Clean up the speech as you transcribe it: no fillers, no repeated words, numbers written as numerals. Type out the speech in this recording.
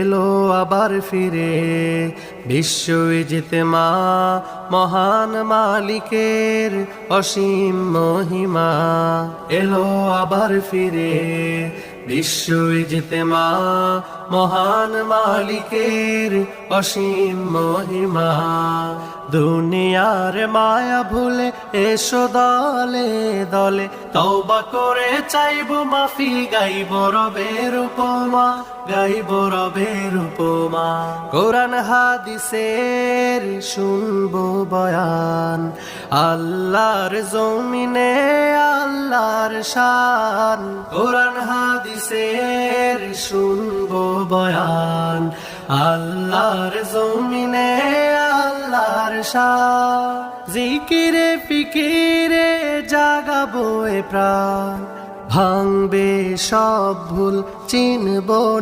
এলো আবার ফিরে বিশ্ব ইজতেমা, মহান মালিকের অসীম মহিমা। এলো আবার ফিরে বিশ্ব ইজতেমা, মহান মালিকের অসীম মহিমা। দুনিয়ার মায়া ভুলে এসো দলে দলে, তওবা করে চাইবো মাফি, গাইব রবের উপমা, গাইব রবের উপমা। কোরআন হাদিসের শুনবো বয়ান, আল্লাহর জমিনে আল্লাহর শান। কোরআন হাদিসের শুনবো বয়ান, আল্লাহর জমিনে আল্লাহর শান। জিকিরে ফিকিরে জাগাবো এ প্রাণ, ভাঙবে সব ভুল চিনবো